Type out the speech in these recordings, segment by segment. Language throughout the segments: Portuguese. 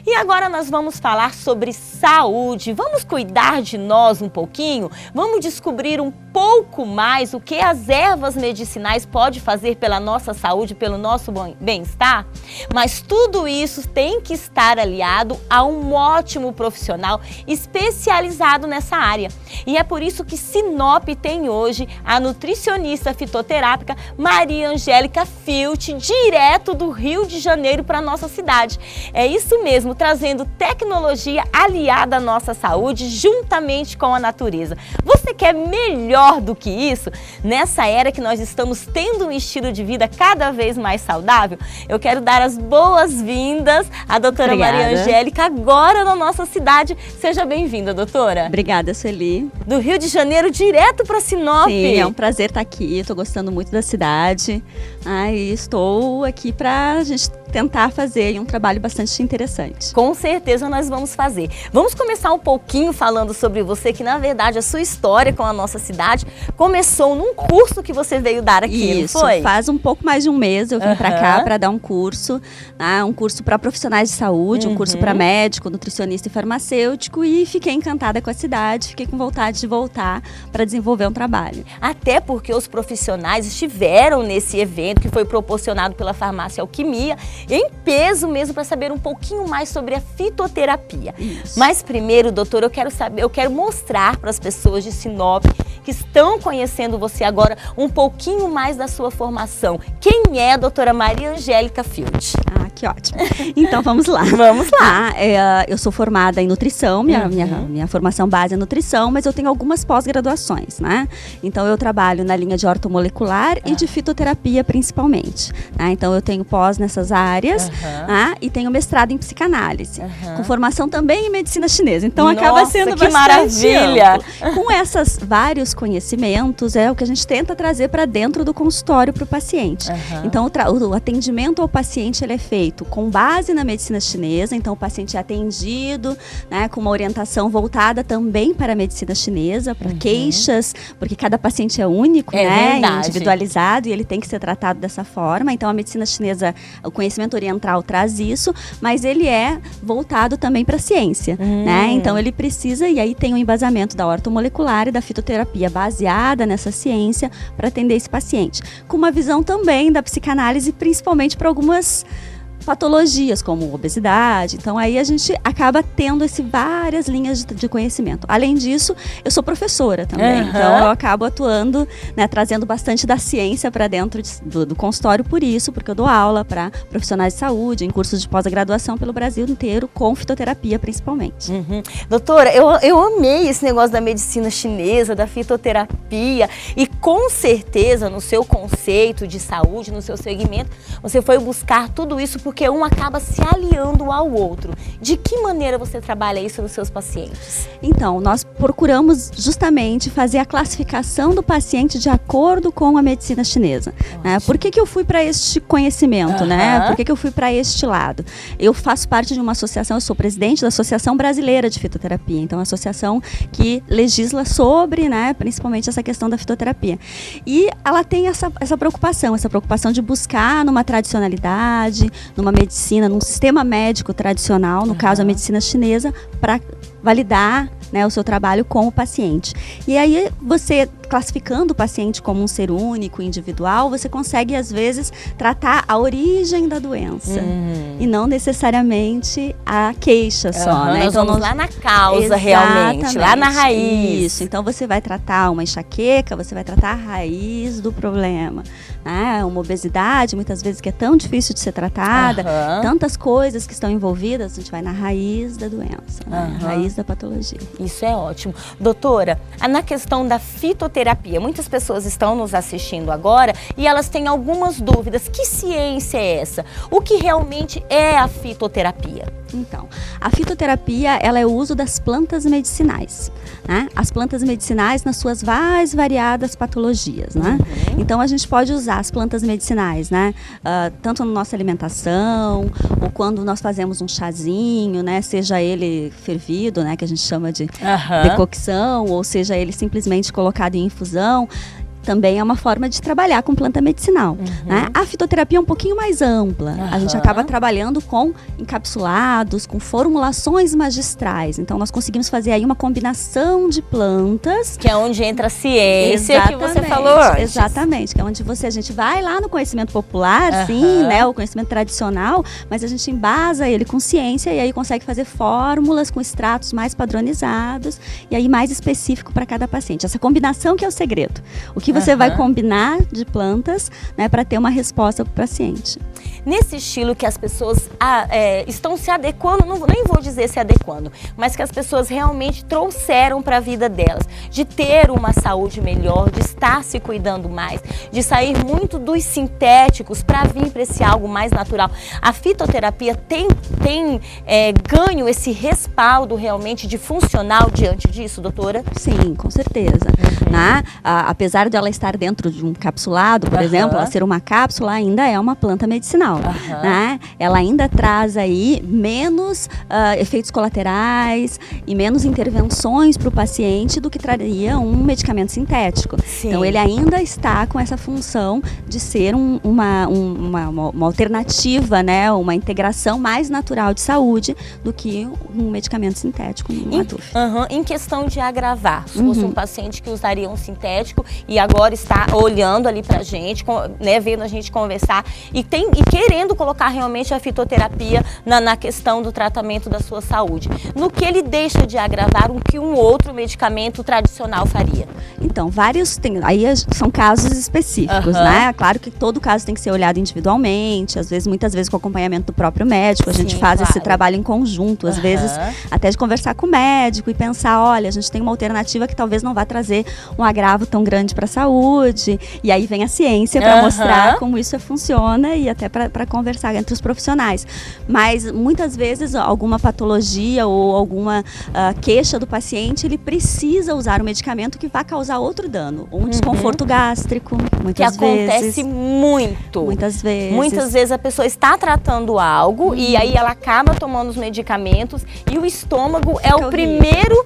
E agora nós vamos falar sobre saúde. Vamos cuidar de nós um pouquinho? Vamos descobrir um pouco mais o que as ervas medicinais podem fazer pela nossa saúde, pelo nosso bem-estar? Mas tudo isso tem que estar aliado a um ótimo profissional especializado nessa área. E é por isso que Sinop tem hoje a nutricionista fitoterápica Maria Angélica Filt, direto do Rio de Janeiro para a nossa cidade. É isso mesmo, trazendo tecnologia aliada à nossa saúde juntamente com a natureza. Você quer melhor do que isso? Nessa era que nós estamos tendo um estilo de vida cada vez mais saudável, eu quero dar as boas-vindas à doutora Maria Angélica agora na nossa cidade. Seja bem-vinda, doutora. Obrigada, Sueli. Do Rio de Janeiro direto para Sinop. Sim, é um prazer estar aqui, estou gostando muito da cidade. E estou aqui para a gente tentar fazer um trabalho bastante interessante. Com certeza nós vamos fazer. Vamos começar um pouquinho falando sobre você, que na verdade a sua história com a nossa cidade começou num curso que você veio dar aqui, Isso, não foi? Faz um pouco mais de um mês eu vim para cá para dar um curso para profissionais de saúde, um curso para médico, nutricionista e farmacêutico, e fiquei encantada com a cidade, fiquei com vontade de voltar para desenvolver um trabalho. Até porque os profissionais estiveram nesse evento que foi proporcionado pela Farmácia Alquimia, em peso mesmo, para saber um pouquinho mais sobre a fitoterapia. Isso. Mas primeiro, doutora, eu quero mostrar para as pessoas de Sinop que estão conhecendo você agora um pouquinho mais da sua formação. Quem é a doutora Maria Angélica Filt? Que ótimo. Então vamos lá. Vamos lá. Eu sou formada em nutrição, minha formação base é nutrição, mas eu tenho algumas pós-graduações, né? Então eu trabalho na linha de ortomolecular e de fitoterapia principalmente. Então eu tenho pós nessas áreas e tenho mestrado em psicanálise, com formação também em medicina chinesa. Então acaba sendo que bastante maravilha! amplo. Com esses vários conhecimentos é o que a gente tenta trazer para dentro do consultório para o paciente. Então o atendimento ao paciente ele é feito com base na medicina chinesa, então o paciente é atendido, né, com uma orientação voltada também para a medicina chinesa, para queixas, porque cada paciente é único, né, individualizado, e ele tem que ser tratado dessa forma. Então a medicina chinesa, o conhecimento oriental traz isso, mas ele é voltado também para a ciência, né? Então ele precisa, e aí tem o embasamento da ortomolecular e da fitoterapia baseada nessa ciência para atender esse paciente, com uma visão também da psicanálise, principalmente para algumas patologias como obesidade. Então aí a gente acaba tendo várias linhas de conhecimento. Além disso, eu sou professora também, então eu acabo atuando, né, trazendo bastante da ciência para dentro do consultório, porque eu dou aula para profissionais de saúde em cursos de pós-graduação pelo Brasil inteiro, com fitoterapia principalmente. Doutora, eu amei esse negócio da medicina chinesa, da fitoterapia, e com certeza no seu conceito de saúde, no seu segmento, você foi buscar tudo isso porque um acaba se aliando ao outro. De que maneira você trabalha isso nos seus pacientes? Então, nós procuramos justamente fazer a classificação do paciente de acordo com a medicina chinesa. Né? Por que eu fui para este conhecimento? Né? Por que eu fui para este lado? Eu faço parte de uma associação, eu sou presidente da Associação Brasileira de Fitoterapia, então é uma associação que legisla sobre, né, principalmente essa questão da fitoterapia. E ela tem essa preocupação de buscar numa tradicionalidade, numa medicina, num sistema médico tradicional, no caso a medicina chinesa, para validar, né, o seu trabalho com o paciente. E aí você, classificando o paciente como um ser único, individual, você consegue às vezes tratar a origem da doença e não necessariamente a queixa só, né? Nós vamos lá na causa realmente, lá na raiz. Isso, então você vai tratar uma enxaqueca, você vai tratar a raiz do problema. Uma obesidade, muitas vezes, que é tão difícil de ser tratada, tantas coisas que estão envolvidas, a gente vai na raiz da doença, né? Raiz da patologia. Isso é ótimo. Doutora, na questão da fitoterapia, muitas pessoas estão nos assistindo agora e elas têm algumas dúvidas. Que ciência é essa? O que realmente é a fitoterapia? Então, a fitoterapia, ela é o uso das plantas medicinais, né? As plantas medicinais nas suas mais variadas patologias, né? Então, a gente pode usar as plantas medicinais, né? Tanto na nossa alimentação, ou quando nós fazemos um chazinho, né? Seja ele fervido, né? Que a gente chama de decocção, ou seja ele simplesmente colocado em infusão. também é uma forma de trabalhar com planta medicinal. Né? A fitoterapia é um pouquinho mais ampla. A gente acaba trabalhando com encapsulados, com formulações magistrais. Então, nós conseguimos fazer aí uma combinação de plantas. Que é onde entra a ciência que você falou antes. Exatamente, que é onde a gente vai lá no conhecimento popular, sim, né, o conhecimento tradicional, mas a gente embasa ele com ciência e aí consegue fazer fórmulas com extratos mais padronizados e aí mais específico para cada paciente. Essa combinação que é o segredo. O que você vai combinar de plantas, né, para ter uma resposta para o paciente. Nesse estilo que as pessoas estão se adequando, nem vou dizer se adequando, mas que as pessoas realmente trouxeram para a vida delas, de ter uma saúde melhor, de estar se cuidando mais, de sair muito dos sintéticos para vir para esse algo mais natural. A fitoterapia tem ganho esse respaldo realmente de funcional diante disso, doutora? Sim, com certeza. Né? Apesar de ela estar dentro de um capsulado, por exemplo, ela ser uma cápsula, ainda é uma planta medicinal. Né? Ela ainda traz aí menos efeitos colaterais e menos intervenções para o paciente do que traria um medicamento sintético. Sim. Então ele ainda está com essa função de ser uma alternativa, né? Uma integração mais natural de saúde do que um medicamento sintético, não há dúvida. Em questão de agravar, se fosse um paciente que usaria um sintético e agora está olhando ali pra gente, né, vendo a gente conversar e querendo colocar realmente a fitoterapia na questão do tratamento da sua saúde. No que ele deixa de agravar o que um outro medicamento tradicional faria? Então, aí são casos específicos, né? Claro que todo caso tem que ser olhado individualmente, muitas vezes com acompanhamento do próprio médico, a gente faz esse trabalho em conjunto, às vezes até de conversar com o médico e pensar, olha, a gente tem uma alternativa que talvez não vá trazer um agravo tão grande para a saúde, e aí vem a ciência para mostrar como isso funciona e até para conversar entre os profissionais. Mas muitas vezes alguma patologia ou alguma queixa do paciente, ele precisa usar um medicamento que vai causar outro dano, um desconforto gástrico, muitas vezes. Que acontece muito. Muitas vezes. Muitas vezes a pessoa está tratando algo e aí ela acaba tomando os medicamentos e o estômago é o primeiro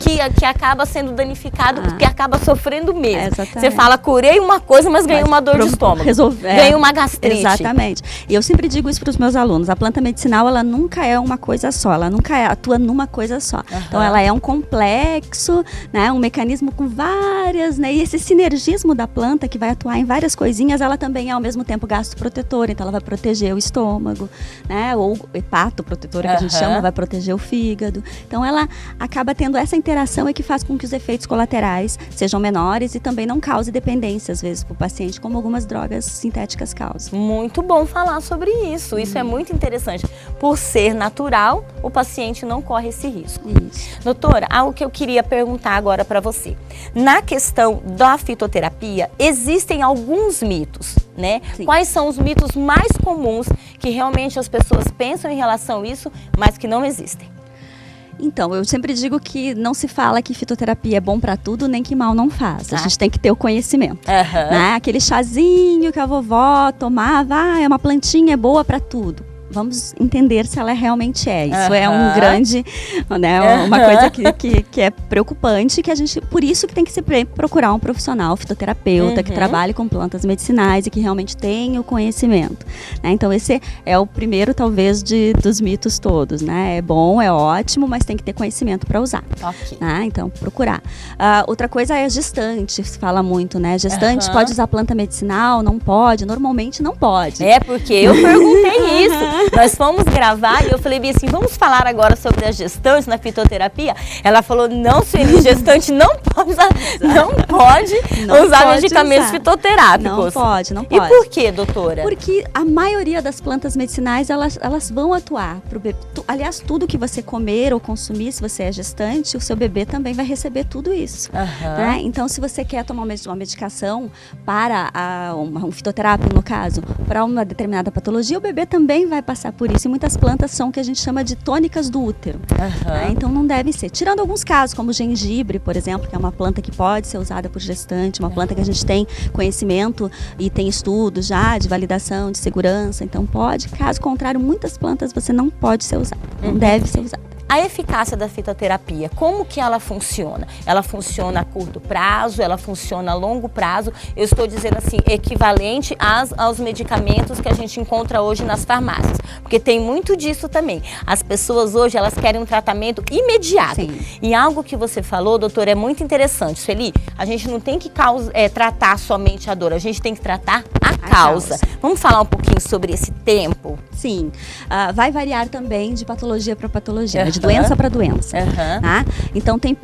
que acaba sendo danificado, que acaba sofrendo mesmo. Você fala, curei uma coisa, mas ganhei uma dor de estômago. Ganhei uma gastrite. Exatamente. E eu sempre digo isso para os meus alunos, a planta medicinal, ela nunca é uma coisa só, ela nunca atua numa coisa só. Então ela é um complexo, né, um mecanismo com várias, né, e esse sinergismo da planta que vai atuar em várias coisinhas, ela também é ao mesmo tempo gastroprotetora, então ela vai proteger o estômago, né, ou hepatoprotetora que a gente chama, vai proteger o fígado. Então ela acaba tendo essa interação e que faz com que os efeitos colaterais sejam menores e também não cause dependência às vezes para o paciente, como algumas drogas sintéticas causam. Muito bom falar sobre isso, isso é muito interessante. Por ser natural, o paciente não corre esse risco. Isso. Doutora, algo que eu queria perguntar agora para você. Na questão da fitoterapia, existem alguns mitos, né? Sim. Quais são os mitos mais comuns que realmente as pessoas pensam em relação a isso, mas que não existem? Então, eu sempre digo que não se fala que fitoterapia é bom para tudo, nem que mal não faz. A gente tem que ter o conhecimento. Né? Aquele chazinho que a vovó tomava, é uma plantinha, é boa para tudo. Vamos entender se ela realmente é. Isso é um grande, né, uma coisa que é preocupante, que a gente, por isso que tem que se procurar um profissional fitoterapeuta que trabalhe com plantas medicinais e que realmente tenha o conhecimento. Né? Então esse é o primeiro, talvez, dos mitos todos. Né? É bom, é ótimo, mas tem que ter conhecimento para usar. Né? Então, procurar. Outra coisa é gestante, se fala muito, né? Gestante pode usar planta medicinal? Não pode? Normalmente não pode. É, porque eu perguntei isso. Nós fomos gravar e eu falei assim, vamos falar agora sobre as gestantes na fitoterapia? Ela falou, não, Sueli, gestante não pode usar medicamentos fitoterápicos. Não pode. E por quê, doutora? Porque a maioria das plantas medicinais, elas vão atuar pro bebê. Aliás, tudo que você comer ou consumir, se você é gestante, o seu bebê também vai receber tudo isso. Né? Então, se você quer tomar uma medicação para um fitoterápico, no caso, para uma determinada patologia, o bebê também vai passar por isso. E muitas plantas são o que a gente chama de tônicas do útero. Né? Então não deve ser. Tirando alguns casos, como o gengibre, por exemplo, que é uma planta que pode ser usada por gestante, uma planta que a gente tem conhecimento e tem estudos já de validação, de segurança. Então pode. Caso contrário, muitas plantas você não pode ser usada. Não deve ser usada. A eficácia da fitoterapia, como que ela funciona? Ela funciona a curto prazo, ela funciona a longo prazo. Eu estou dizendo assim, equivalente aos medicamentos que a gente encontra hoje nas farmácias. Porque tem muito disso também. As pessoas hoje, elas querem um tratamento imediato. Sim. E algo que você falou, doutora, é muito interessante. Sueli, a gente não tem que tratar somente a dor, a gente tem que tratar a causa. Vamos falar um pouquinho sobre esse tempo? Sim, vai variar também de patologia para patologia, de doença para doença. Tá? Então tem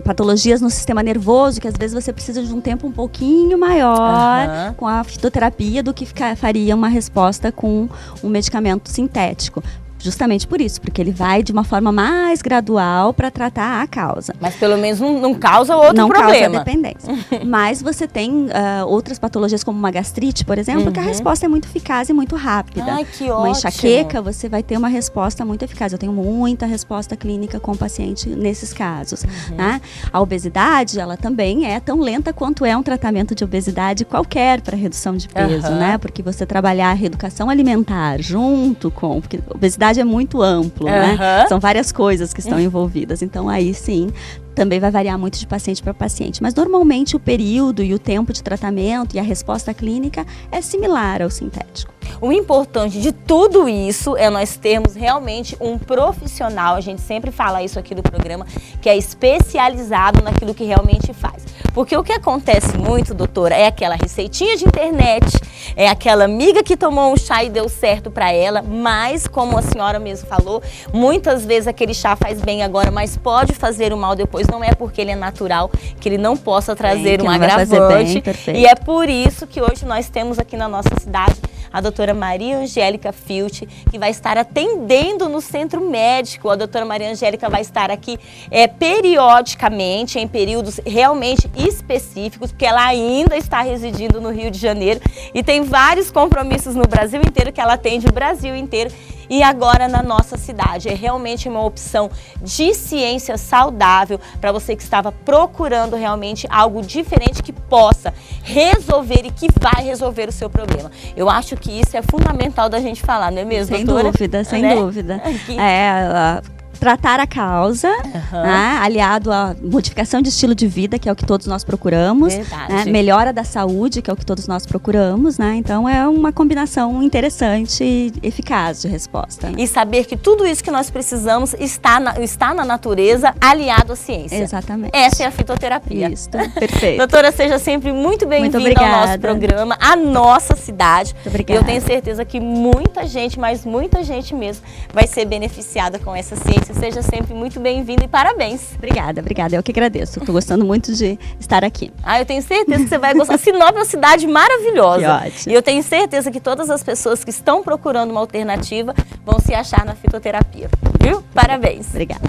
patologias no sistema nervoso que às vezes você precisa de um tempo um pouquinho maior com a fitoterapia do que faria uma resposta com um medicamento sintético. Justamente por isso, porque ele vai de uma forma mais gradual para tratar a causa. Mas pelo menos não causa outro problema. Não causa dependência. Mas você tem outras patologias como uma gastrite, por exemplo, que a resposta é muito eficaz e muito rápida. Ai, que ótimo. Uma enxaqueca, você vai ter uma resposta muito eficaz. Eu tenho muita resposta clínica com o paciente nesses casos. Né? A obesidade, ela também é tão lenta quanto é um tratamento de obesidade qualquer para redução de peso, né? Porque você trabalhar a reeducação alimentar junto com... Porque obesidade é muito amplo, né? São várias coisas que estão envolvidas. Então, aí sim, também vai variar muito de paciente para paciente. Mas, normalmente, o período e o tempo de tratamento e a resposta clínica é similar ao sintético. O importante de tudo isso é nós termos realmente um profissional, a gente sempre fala isso aqui no programa, que é especializado naquilo que realmente faz. Porque o que acontece muito, doutora, é aquela receitinha de internet, é aquela amiga que tomou um chá e deu certo para ela, mas, como a senhora mesmo falou, muitas vezes aquele chá faz bem agora, mas pode fazer o mal depois. Não é porque ele é natural que ele não possa trazer um agravante. E é por isso que hoje nós temos aqui na nossa cidade a doutora Maria Angélica Filch, que vai estar atendendo no centro médico. A doutora Maria Angélica vai estar aqui periodicamente, em períodos realmente específicos, porque ela ainda está residindo no Rio de Janeiro e tem vários compromissos no Brasil inteiro, que ela atende o Brasil inteiro. E agora na nossa cidade. É realmente uma opção de ciência saudável para você que estava procurando realmente algo diferente que possa resolver e que vai resolver o seu problema. Eu acho que isso é fundamental da gente falar, não é mesmo, doutora? Sem dúvida. Tratar a causa, né, aliado à modificação de estilo de vida, que é o que todos nós procuramos, né, melhora da saúde, que é o que todos nós procuramos, né, então é uma combinação interessante e eficaz de resposta. Né? E saber que tudo isso que nós precisamos está na natureza, aliado à ciência. Exatamente. Essa é a fitoterapia. Isso, perfeito. Doutora, seja sempre muito bem-vinda ao nosso programa, à nossa cidade. Muito obrigada. Eu tenho certeza que muita gente, mas muita gente mesmo, vai ser beneficiada com essa ciência. Seja sempre muito bem-vindo e parabéns. Obrigada. Eu que agradeço. Estou gostando muito de estar aqui. Eu tenho certeza que você vai gostar. Sinop é uma cidade maravilhosa. Que ótimo. E eu tenho certeza que todas as pessoas que estão procurando uma alternativa vão se achar na fitoterapia. Viu? Parabéns. Obrigada.